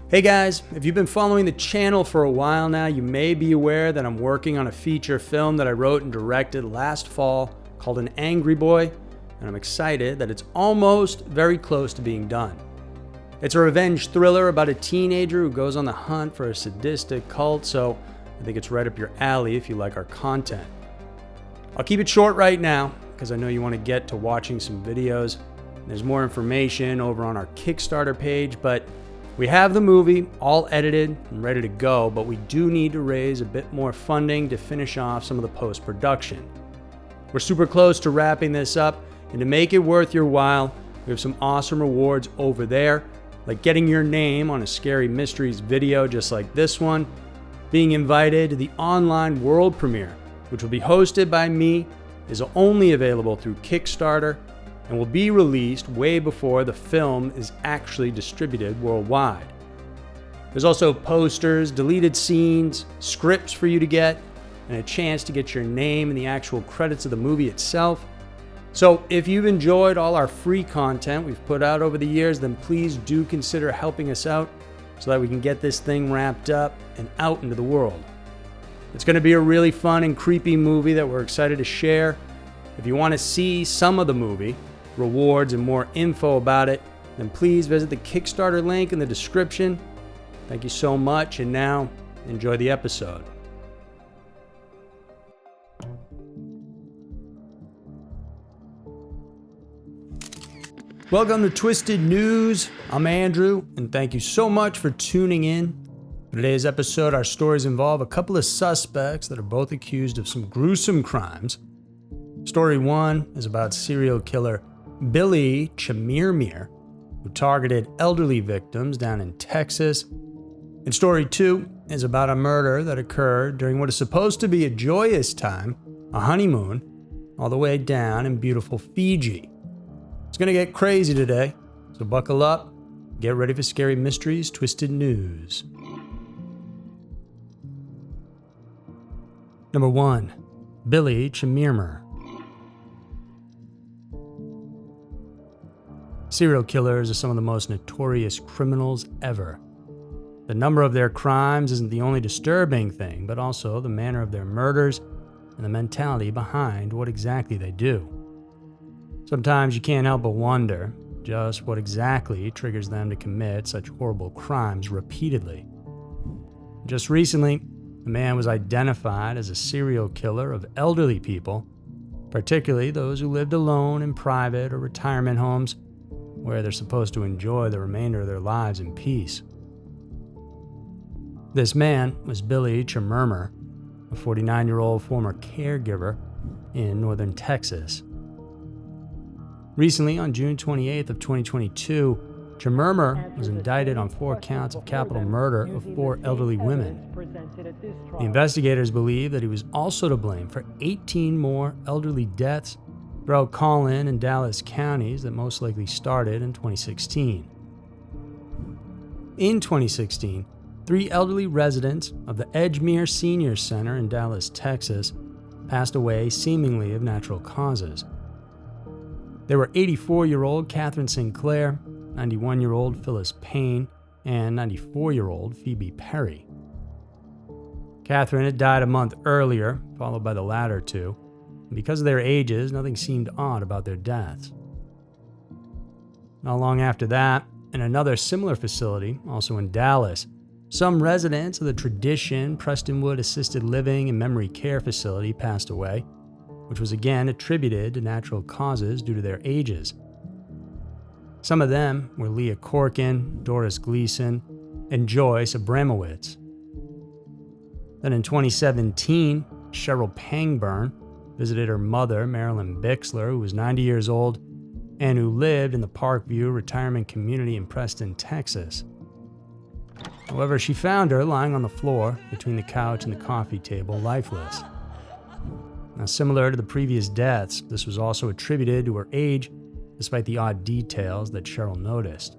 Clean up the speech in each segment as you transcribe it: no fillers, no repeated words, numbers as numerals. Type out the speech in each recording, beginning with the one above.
Hey guys, if you've been following the channel for a while now, you may be aware that I'm working on a feature film that I wrote and directed last fall called An Angry Boy, and I'm excited that it's almost very close to being done. It's a revenge thriller about a teenager who goes on the hunt for a sadistic cult, so I think it's right up your alley if you like our content. I'll keep it short right now, because I know you want to get to watching some videos. There's more information over on our Kickstarter page, but we have the movie all edited and ready to go, but we do need to raise a bit more funding to finish off some of the post-production. We're super close to wrapping this up, and to make it worth your while, we have some awesome rewards over there, like getting your name on a Scary Mysteries video just like this one, being invited to the online world premiere, which will be hosted by me, is only available through Kickstarter, and will be released way before the film is actually distributed worldwide. There's also posters, deleted scenes, scripts for you to get, and a chance to get your name in the actual credits of the movie itself. So if you've enjoyed all our free content we've put out over the years, then please do consider helping us out so that we can get this thing wrapped up and out into the world. It's going to be a really fun and creepy movie that we're excited to share. If you want to see some of the movie, rewards, and more info about it, then please visit the Kickstarter link in the description. Thank you so much, and now enjoy the episode. Welcome to Twisted News. I'm Andrew, and thank you so much for tuning in. For today's episode, our stories involve a couple of suspects that are both accused of some gruesome crimes. Story 1 is about serial killer Billy Chemirmir, who targeted elderly victims down in Texas. And story 2 is about a murder that occurred during what is supposed to be a joyous time, a honeymoon, all the way down in beautiful Fiji. It's going to get crazy today, so buckle up, get ready for Scary Mysteries, Twisted News. Number 1, Billy Chemirmir. Serial killers are some of the most notorious criminals ever. The number of their crimes isn't the only disturbing thing, but also the manner of their murders and the mentality behind what exactly they do. Sometimes you can't help but wonder just what exactly triggers them to commit such horrible crimes repeatedly. Just recently, a man was identified as a serial killer of elderly people, particularly those who lived alone in private or retirement homes where they're supposed to enjoy the remainder of their lives in peace. This man was Billy Chemirmir, a 49-year-old former caregiver in northern Texas. Recently, on June 28th of 2022, Chemirmir was indicted on 4 counts of capital murder of 4 elderly women. The investigators believe that he was also to blame for 18 more elderly deaths throughout Collin and Dallas counties that most likely started in 2016. In 2016, 3 elderly residents of the Edgemere Senior Center in Dallas, Texas, passed away seemingly of natural causes. They were 84-year-old Catherine Sinclair, 91-year-old Phyllis Payne, and 94-year-old Phoebe Perry. Catherine had died a month earlier, followed by the latter 2. Because of their ages, nothing seemed odd about their deaths. Not long after that, in another similar facility, also in Dallas, some residents of the Tradition Prestonwood Assisted Living and Memory Care Facility passed away, which was again attributed to natural causes due to their ages. Some of them were Leah Corkin, Doris Gleason, and Joyce Abramowitz. Then in 2017, Cheryl Pangburn visited her mother, Marilyn Bixler, who was 90 years old and who lived in the Parkview Retirement Community in Preston, Texas. However, she found her lying on the floor between the couch and the coffee table, lifeless. Now, similar to the previous deaths, this was also attributed to her age, despite the odd details that Cheryl noticed.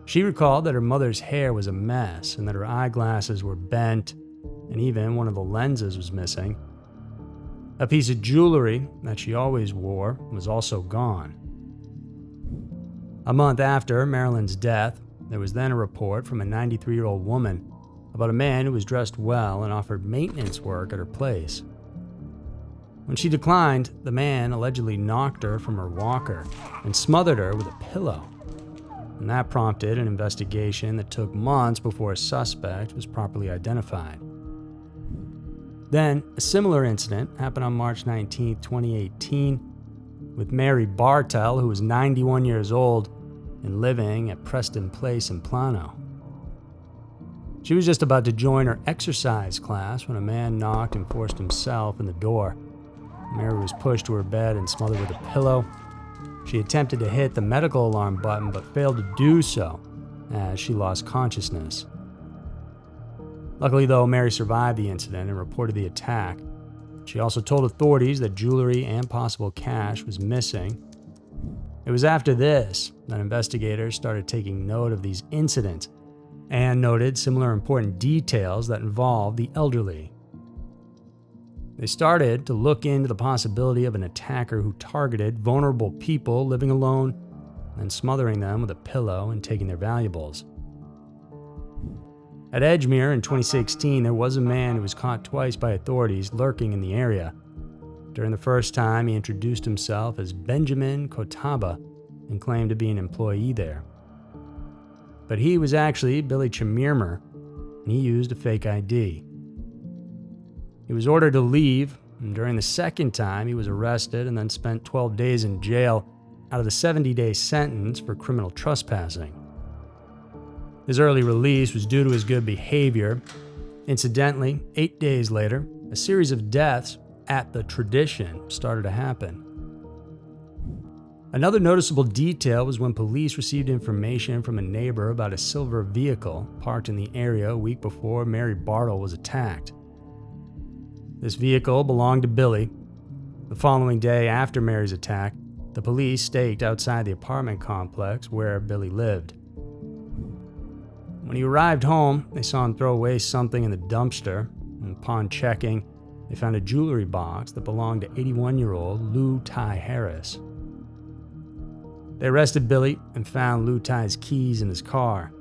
She recalled that her mother's hair was a mess and that her eyeglasses were bent, and even one of the lenses was missing. A piece of jewelry that she always wore was also gone. A month after Marilyn's death, There was then a report from a 93-year-old woman about a man who was dressed well and offered maintenance work at her place. When she declined, the man allegedly knocked her from her walker and smothered her with a pillow. And that prompted an investigation that took months before a suspect was properly identified. Then, a similar incident happened on March 19, 2018, with Mary Bartel, who was 91 years old and living at Preston Place in Plano. She was just about to join her exercise class when a man knocked and forced himself in the door. Mary was pushed to her bed and smothered with a pillow. She attempted to hit the medical alarm button but failed to do so as she lost consciousness. Luckily, though, Mary survived the incident and reported the attack. She also told authorities that jewelry and possible cash was missing. It was after this that investigators started taking note of these incidents and noted similar important details that involved the elderly. They started to look into the possibility of an attacker who targeted vulnerable people living alone and smothering them with a pillow and taking their valuables. At Edgemere in 2016, there was a man who was caught twice by authorities lurking in the area. During the first time, he introduced himself as Benjamin Kotaba and claimed to be an employee there. But he was actually Billy Chemirmir, and he used a fake ID. He was ordered to leave, and during the second time, he was arrested and then spent 12 days in jail out of the 70-day sentence for criminal trespassing. His early release was due to his good behavior. Incidentally, 8 days later, a series of deaths at the Tradition started to happen. Another noticeable detail was when police received information from a neighbor about a silver vehicle parked in the area a week before Mary Bartle was attacked. This vehicle belonged to Billy. The following day after Mary's attack, the police staked outside the apartment complex where Billy lived. When he arrived home, they saw him throw away something in the dumpster, and upon checking, they found a jewelry box that belonged to 81-year-old Lou Ty Harris. They arrested Billy and found Lou Ty's keys in his car.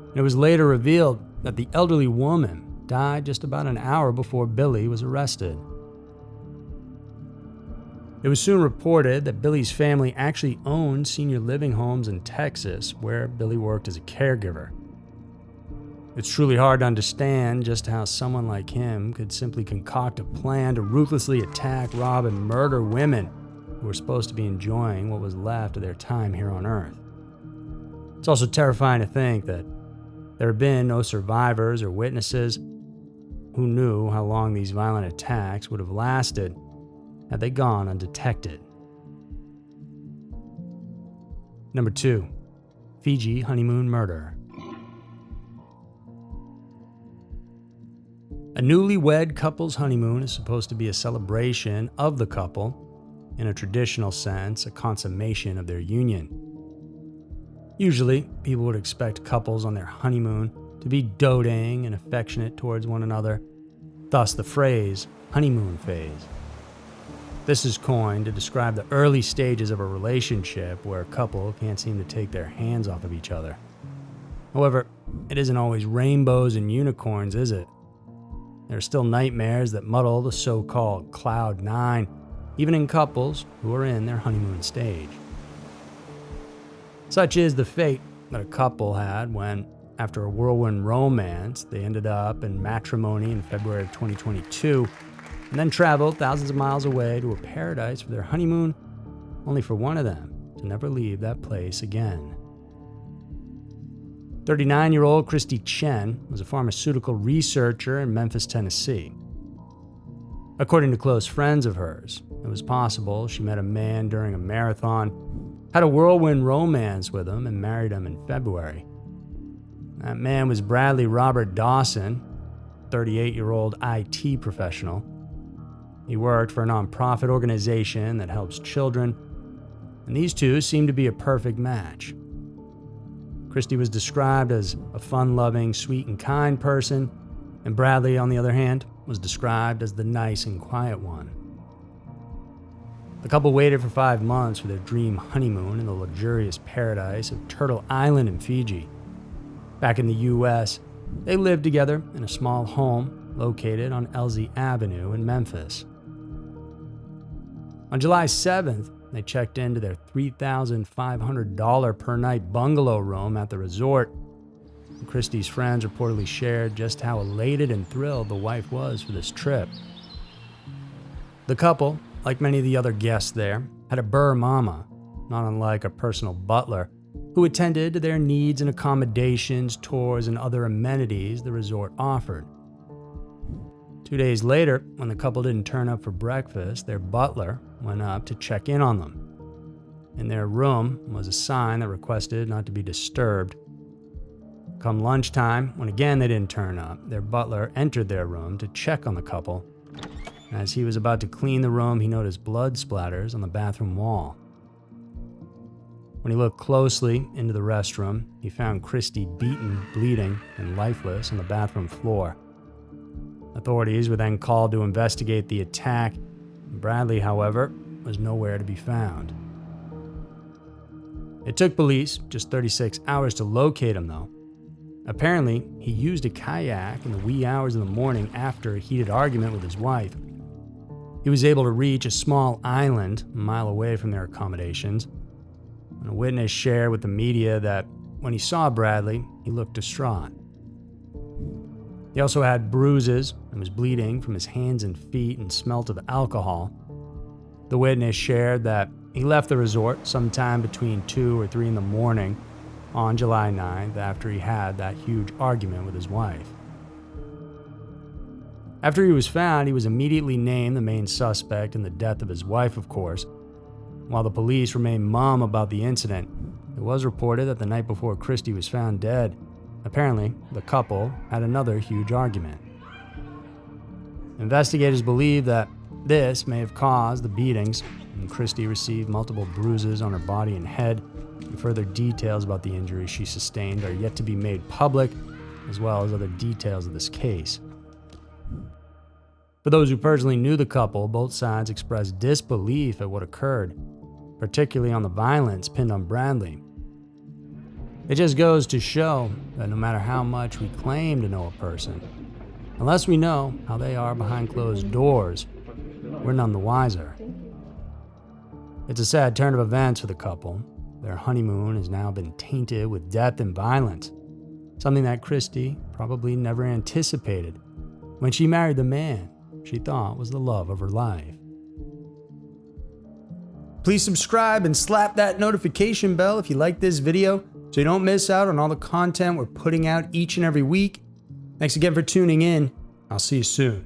And it was later revealed that the elderly woman died just about an hour before Billy was arrested. It was soon reported that Billy's family actually owned senior living homes in Texas, where Billy worked as a caregiver. It's truly hard to understand just how someone like him could simply concoct a plan to ruthlessly attack, rob, and murder women who were supposed to be enjoying what was left of their time here on Earth. It's also terrifying to think that there have been no survivors or witnesses. Who knew how long these violent attacks would have lasted had they gone undetected? Number 2. Fiji Honeymoon Murder. A newlywed couple's honeymoon is supposed to be a celebration of the couple, in a traditional sense, a consummation of their union. Usually, people would expect couples on their honeymoon to be doting and affectionate towards one another, thus the phrase honeymoon phase. This is coined to describe the early stages of a relationship where a couple can't seem to take their hands off of each other. However, it isn't always rainbows and unicorns, is it? There are still nightmares that muddle the so-called Cloud 9, even in couples who are in their honeymoon stage. Such is the fate that a couple had when, after a whirlwind romance, they ended up in matrimony in February of 2022, and then traveled thousands of miles away to a paradise for their honeymoon, only for one of them to never leave that place again. 39-year-old Christy Chen was a pharmaceutical researcher in Memphis, Tennessee. According to close friends of hers, it was possible she met a man during a marathon, had a whirlwind romance with him, and married him in February. That man was Bradley Robert Dawson, 38-year-old IT professional. He worked for a nonprofit organization that helps children, and these two seemed to be a perfect match. Christy was described as a fun-loving, sweet and kind person, and Bradley, on the other hand, was described as the nice and quiet one. The couple waited for 5 months for their dream honeymoon in the luxurious paradise of Turtle Island in Fiji. Back in the US, they lived together in a small home located on Elsie Avenue in Memphis. On July 7th, they checked into their $3,500 per night bungalow room at the resort. And Christie's friends reportedly shared just how elated and thrilled the wife was for this trip. The couple, like many of the other guests there, had a burr mama, not unlike a personal butler, who attended to their needs and accommodations, tours, and other amenities the resort offered. 2 days later, when the couple didn't turn up for breakfast, their butler went up to check in on them. In their room was a sign that requested not to be disturbed. Come lunchtime, when again they didn't turn up, their butler entered their room to check on the couple. As he was about to clean the room, he noticed blood splatters on the bathroom wall. When he looked closely into the restroom, he found Christie beaten, bleeding, and lifeless on the bathroom floor. Authorities were then called to investigate the attack. Bradley, however, was nowhere to be found. It took police just 36 hours to locate him, though. Apparently, he used a kayak in the wee hours of the morning after a heated argument with his wife. He was able to reach a small island a mile away from their accommodations. And a witness shared with the media that when he saw Bradley, he looked distraught. He also had bruises and was bleeding from his hands and feet and smelt of alcohol. The witness shared that he left the resort sometime between 2 or 3 in the morning on July 9th after he had that huge argument with his wife. After he was found, he was immediately named the main suspect in the death of his wife, of course. While the police remained mum about the incident, it was reported that the night before Christie was found dead, apparently the couple had another huge argument. Investigators believe that this may have caused the beatings, and Christie received multiple bruises on her body and head, and further details about the injuries she sustained are yet to be made public, as well as other details of this case. For those who personally knew the couple, both sides expressed disbelief at what occurred, particularly on the violence pinned on Bradley. It just goes to show that no matter how much we claim to know a person, unless we know how they are behind closed doors, we're none the wiser. It's a sad turn of events for the couple. Their honeymoon has now been tainted with death and violence, something that Christie probably never anticipated when she married the man she thought was the love of her life. Please subscribe and slap that notification bell if you like this video so you don't miss out on all the content we're putting out each and every week. Thanks again for tuning in. I'll see you soon.